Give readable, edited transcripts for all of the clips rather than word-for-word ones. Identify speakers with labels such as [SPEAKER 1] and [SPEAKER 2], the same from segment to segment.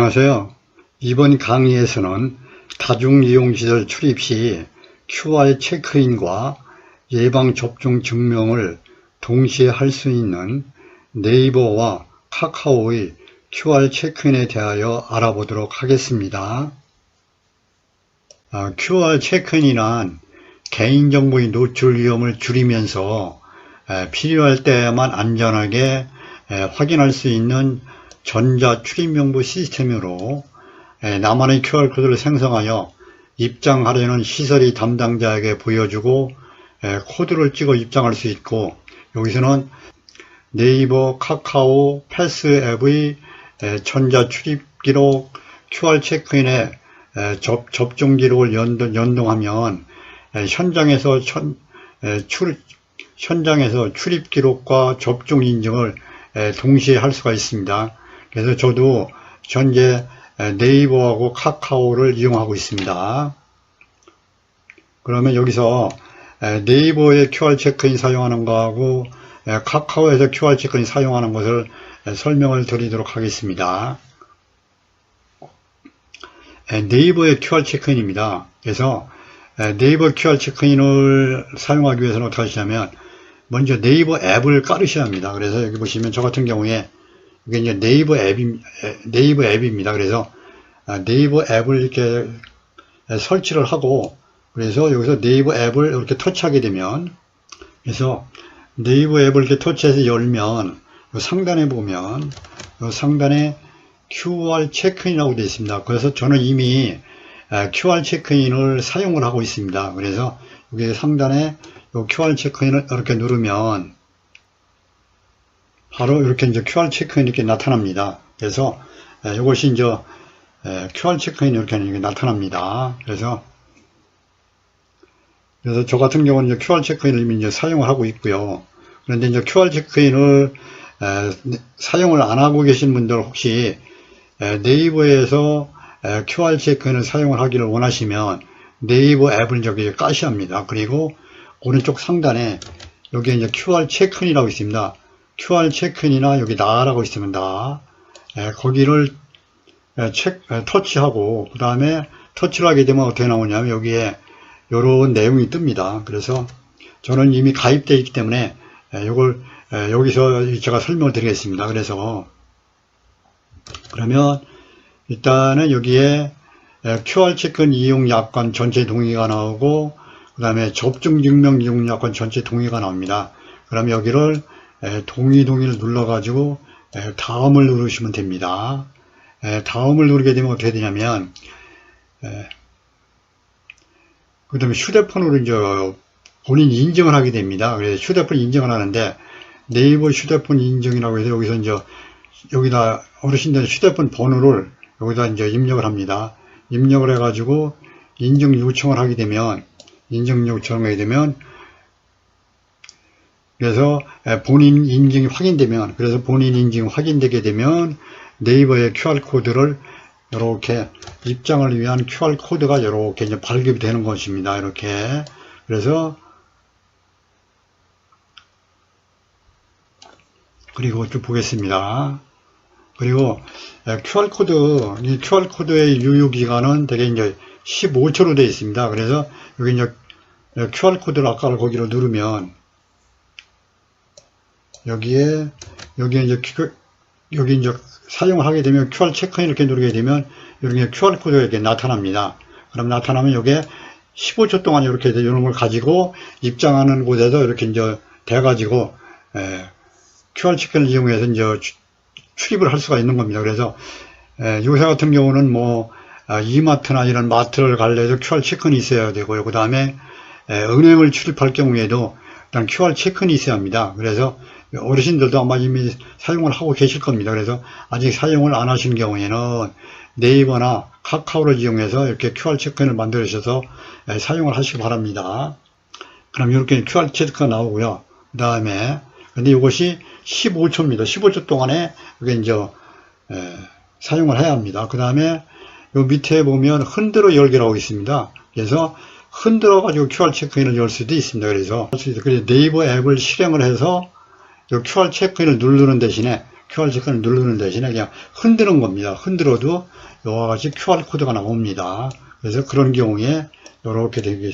[SPEAKER 1] 안녕하세요. 이번 강의에서는 다중이용시설 출입 시 QR 체크인과 예방접종 증명을 동시에 할 수 있는 네이버와 카카오의 QR 체크인에 대하여 알아보도록 하겠습니다. QR 체크인이란 개인정보의 노출 위험을 줄이면서 필요할 때만 안전하게 확인할 수 있는 전자 출입명부 시스템으로 나만의 QR코드를 생성하여 입장하려는 시설의 담당자에게 보여주고 코드를 찍어 입장할 수 있고, 여기서는 네이버, 카카오, 패스 앱의 전자 출입 기록 QR 체크인에 접종 기록을 연동하면 현장에서 출입 기록과 접종 인증을 동시에 할 수가 있습니다. 그래서 저도 현재 네이버하고 카카오를 이용하고 있습니다. 그러면 여기서 네이버의 QR 체크인 사용하는 거하고 카카오에서 QR 체크인 사용하는 것을 설명을 드리도록 하겠습니다. 네이버의 QR 체크인입니다. 그래서 네이버 QR 체크인을 사용하기 위해서는 어떻게 하시냐면, 먼저 네이버 앱을 깔으셔야 합니다. 그래서 여기 보시면 저 같은 경우에 이게 이제 네이버 앱입니다. 그래서 네이버 앱을 이렇게 설치를 하고, 그래서 여기서 네이버 앱을 이렇게 터치하게 되면, 그래서 네이버 앱을 이렇게 터치해서 열면 상단에 보면 상단에 QR 체크인이라고 되어 있습니다. 그래서 저는 이미 QR 체크인을 사용을 하고 있습니다. 그래서 여기 상단에 QR 체크인을 이렇게 누르면 바로 이렇게 이제 QR 체크인이 이렇게 나타납니다. 그래서 이것이 이제 QR 체크인이 이렇게 나타납니다. 그래서 저 같은 경우는 이제 QR 체크인을 이미 이제 사용을 하고 있고요. 그런데 이제 QR 체크인을 사용을 안 하고 계신 분들, 혹시 네이버에서 QR 체크인을 사용을 하기를 원하시면 네이버 앱을 저기 까셔야 합니다. 그리고 오른쪽 상단에 여기 이제 QR 체크인이라고 있습니다. QR 체크인이나 여기 나라고 있으면 거기를 터치하고, 그 다음에 터치를 하게 되면 어떻게 나오냐면 여기에 이런 내용이 뜹니다. 그래서 저는 이미 가입되어 있기 때문에 이걸 여기서 제가 설명을 드리겠습니다. 그래서 그러면 일단은 여기에 QR 체크인 이용 약관 전체 동의가 나오고, 그 다음에 접종 증명 이용 약관 전체 동의가 나옵니다. 그럼 여기를 동의를 눌러가지고 다음을 누르시면 됩니다. 다음을 누르게 되면 어떻게 되냐면, 그 다음에 휴대폰으로 이제 본인 인증을 하게 됩니다. 그래서 휴대폰 인증을 하는데, 네이버 휴대폰 인증이라고 해서 여기서 이제 여기다 어르신들 휴대폰 번호를 여기다 이제 입력을 합니다. 입력을 해가지고 인증 요청을 하게 되면, 그래서 본인 인증이 확인되면, 그래서 본인 인증이 확인되게 되면 네이버의 QR코드를 이렇게 입장을 위한 QR코드가 이렇게 이제 발급이 되는 것입니다. 이렇게. 그래서 그리고 쭉 보겠습니다. 그리고 이 QR코드의 유효기간은 대개 이제 15초로 되어 있습니다. 그래서 여기 이제 QR코드를 아까 거기로 누르면 여기 이제 사용을 하게 되면 QR 체크인 이렇게 누르게 되면 이렇게 QR코드가 이렇게 나타납니다. 그럼 나타나면 이게 15초 동안 이렇게 이런 걸 가지고 입장하는 곳에서 이렇게 이제 돼가지고 QR 체크인을 이용해서 이제 출입을 할 수가 있는 겁니다. 그래서 요새 같은 경우는 뭐 이마트나 이런 마트를 가려서 QR 체크인이 있어야 되고요. 그 다음에 은행을 출입할 경우에도 일단 QR 체크인이 있어야 합니다. 그래서 어르신들도 아마 이미 사용을 하고 계실 겁니다. 그래서 아직 사용을 안 하신 경우에는 네이버나 카카오를 이용해서 이렇게 QR 체크인을 만들어주셔서 사용을 하시기 바랍니다. 그럼 이렇게 QR 체크가 나오고요. 그 다음에 근데 이것이 15초입니다. 15초 동안에 이게 이제 사용을 해야 합니다. 그 다음에 요 밑에 보면 흔들어 열기라고 있습니다. 그래서 흔들어 가지고 QR 체크인을 열 수도 있습니다. 그래서 네이버 앱을 실행을 해서 요 QR 체크인을 누르는 대신에 QR 체크를 누르는 대신에 그냥 흔드는 겁니다. 흔들어도 이와 같이 QR코드가 나옵니다. 그래서 그런 경우에 이렇게 되게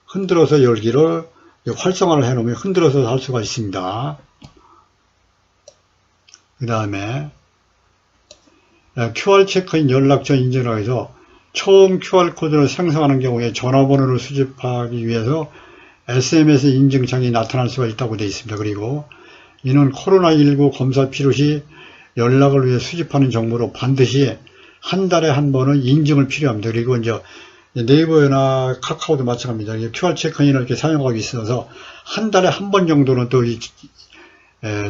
[SPEAKER 1] 흔들어서 열기를 활성화를 해 놓으면 흔들어서 할 수가 있습니다. 그 다음에 QR 체크인 연락처 인증이라고 해서 처음 QR코드를 생성하는 경우에 전화번호를 수집하기 위해서 SMS 인증창이 나타날 수가 있다고 되어 있습니다. 그리고 이는 코로나19 검사 필요 시 연락을 위해 수집하는 정보로 반드시 한 달에 한 번은 인증을 필요합니다. 그리고 이제 네이버나 카카오도 마찬가지입니다. QR 체크인을 이렇게 사용하기 있어서 한 달에 한 번 정도는 또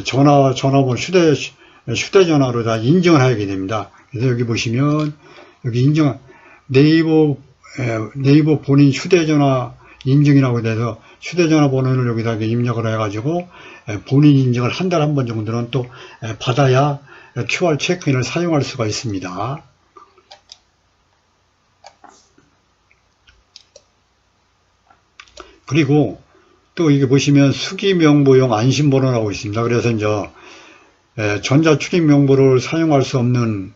[SPEAKER 1] 전화번호 휴대전화로 다 인증을 하게 됩니다. 그래서 여기 보시면 여기 인증 네이버 본인 휴대전화 인증이라고 돼서 휴대전화 번호를 여기다 입력을 해가지고 본인 인증을 한 달에 한 번 정도는 또 받아야 QR 체크인을 사용할 수가 있습니다. 그리고 또 이게 보시면 수기명부용 안심번호라고 있습니다. 그래서 이제 전자출입명부를 사용할 수 없는,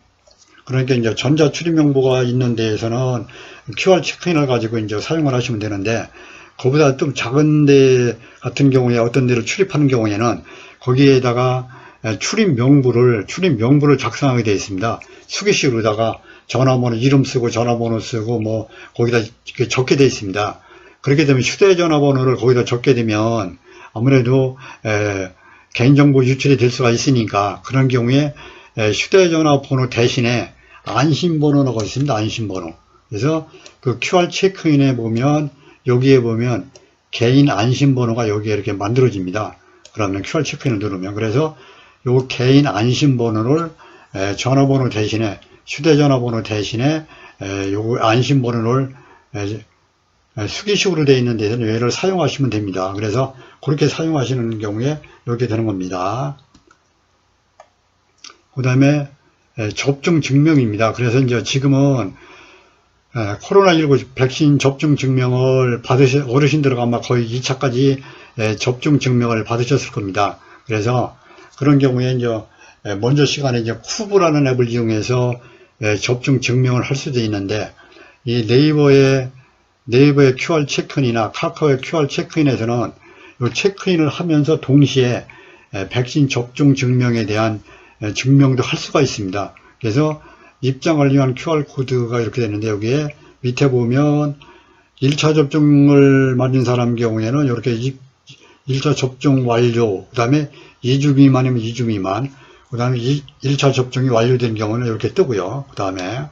[SPEAKER 1] 그러니까 이제 전자출입명부가 있는 데에서는 QR 체크인을 가지고 이제 사용을 하시면 되는데, 그보다 좀 작은 데 같은 경우에 어떤 데를 출입하는 경우에는 거기에다가 출입명부를 작성하게 되어 있습니다. 수기식으로다가 전화번호 이름 쓰고 전화번호 쓰고 뭐 거기다 적게 되어 있습니다. 그렇게 되면 휴대전화번호를 거기다 적게 되면 아무래도 개인정보 유출이 될 수가 있으니까, 그런 경우에 휴대전화번호 대신에 안심번호라고 있습니다. 안심번호. 그래서 그 QR 체크인에 보면 여기에 보면 개인 안심번호가 여기에 이렇게 만들어집니다. 그러면 QR 체크인을 누르면, 그래서 요 개인 안심번호를 전화번호 대신에 휴대전화번호 대신에 요 안심번호를 수기식으로 되어 있는 데서는 얘를 사용하시면 됩니다. 그래서 그렇게 사용하시는 경우에 이렇게 되는 겁니다. 그 다음에 접종 증명입니다. 그래서 이제 지금은 코로나19 백신 접종 증명을 받으신 어르신들은 아마 거의 2차까지 접종 증명을 받으셨을 겁니다. 그래서 그런 경우에 이제 먼저 시간에 이제 쿠브라는 앱을 이용해서 접종 증명을 할 수도 있는데, 이 네이버의 QR 체크인이나 카카오의 QR 체크인에서는 이 체크인을 하면서 동시에 백신 접종 증명에 대한 증명도 할 수가 있습니다. 그래서 입장을 위한 QR코드가 이렇게 되는데, 여기에 밑에 보면 1차 접종을 맞은 사람 경우에는 이렇게 1차 접종 완료, 그 다음에 2주 미만이면 2주 미만, 그 다음에 1차 접종이 완료된 경우는 이렇게 뜨고요. 그 다음에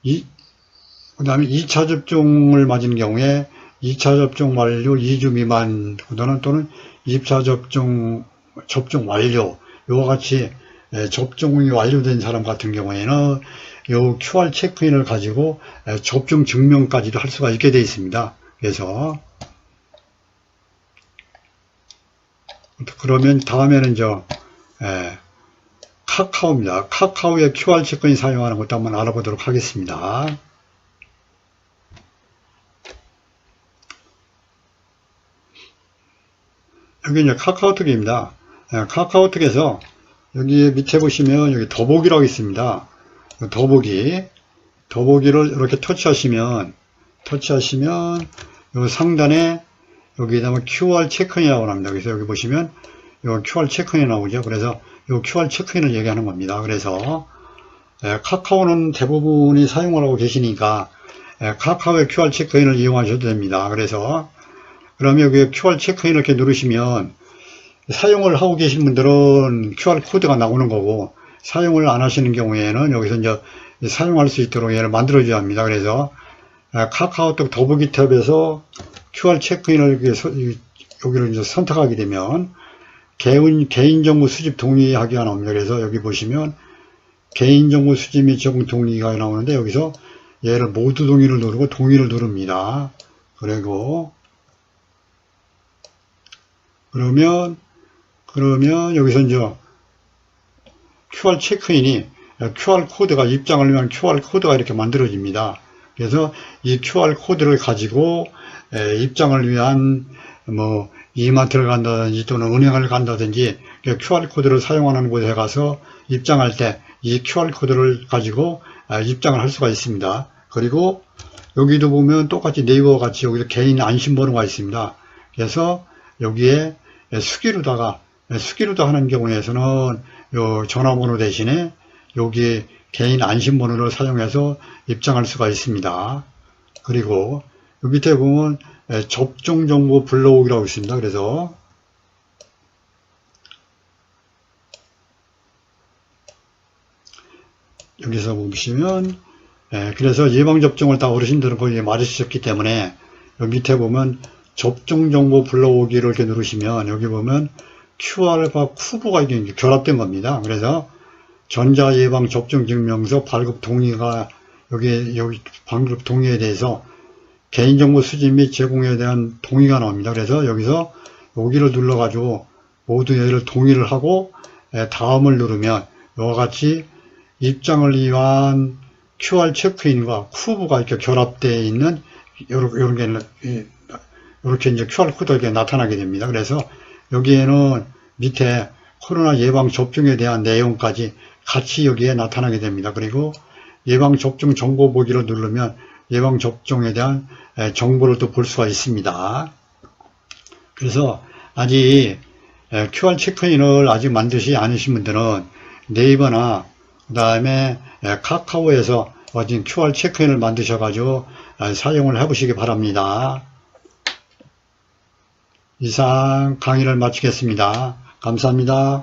[SPEAKER 1] 2차 접종을 맞은 경우에 2차 접종 완료 2주 미만 또는 2차 접종 완료, 이와 같이 접종이 완료된 사람 같은 경우에는 이 QR 체크인을 가지고 접종 증명까지도 할 수가 있게 되어 있습니다. 그래서 그러면 다음에는 카카오입니다. 카카오의 QR 체크인 사용하는 것도 한번 알아보도록 하겠습니다. 여기 이제 카카오톡입니다. 카카오톡에서 여기 밑에 보시면 여기 더보기라고 있습니다. 더보기를 이렇게 터치하시면 요 상단에 여기다가 QR 체크인이라고 합니다. 그래서 여기 보시면 요 QR 체크인이 나오죠. 그래서 요 QR 체크인을 얘기하는 겁니다. 그래서 카카오는 대부분이 사용을 하고 계시니까 카카오의 QR 체크인을 이용하셔도 됩니다. 그래서 그러면 여기 QR 체크인 이렇게 누르시면 사용을 하고 계신 분들은 QR 코드가 나오는 거고, 사용을 안 하시는 경우에는 여기서 이제 사용할 수 있도록 얘를 만들어줘야 합니다. 그래서 카카오톡 더보기 탭에서 QR 체크인을 여기를 이제 선택하게 되면 개인정보 수집 동의하기가 나옵니다. 그래서 여기 보시면 개인정보 수집 및 제공 동의가 나오는데, 여기서 얘를 모두 동의를 누르고 동의를 누릅니다. 그러면 여기서 이제 QR 체크인이 QR 코드가 입장을 위한 QR 코드가 이렇게 만들어집니다. 그래서 이 QR 코드를 가지고 입장을 위한 이마트를 간다든지 또는 은행을 간다든지 QR코드를 사용하는 곳에 가서 입장할 때 이 QR코드를 가지고 입장을 할 수가 있습니다. 그리고 여기도 보면 똑같이 네이버와 같이 여기서 개인 안심번호가 있습니다. 그래서 여기에 수기로다가 하는 경우에서는 요 전화번호 대신에 여기 개인 안심번호를 사용해서 입장할 수가 있습니다. 그리고 여기 밑에 보면 접종정보 불러오기라고 있습니다. 그래서 여기서 보시면 그래서 예방접종을 다 어르신들은 거의 맞으셨기 때문에 여기 밑에 보면 접종정보 불러오기를 이렇게 누르시면 여기 보면 QR과 쿠브가 이게 결합된 겁니다. 그래서 전자예방접종증명서 발급 동의가 여기 발급 동의에 대해서 개인정보 수집 및 제공에 대한 동의가 나옵니다. 그래서 여기서 여기를 눌러가지고 모두 얘를 동의를 하고 다음을 누르면 이와 같이 입장을 위한 QR 체크인과 쿠브가 이렇게 결합되어 있는 이렇게 이제 QR 코드가 나타나게 됩니다. 그래서 여기에는 밑에 코로나 예방 접종에 대한 내용까지 같이 여기에 나타나게 됩니다. 그리고 예방 접종 정보 보기를 누르면 예방 접종에 대한 정보를 또 볼 수가 있습니다. 그래서 아직 QR 체크인을 아직 만드시지 않으신 분들은 네이버나 그 다음에 카카오에서 지금 QR 체크인을 만드셔가지고 사용을 해보시기 바랍니다. 이상 강의를 마치겠습니다. 감사합니다.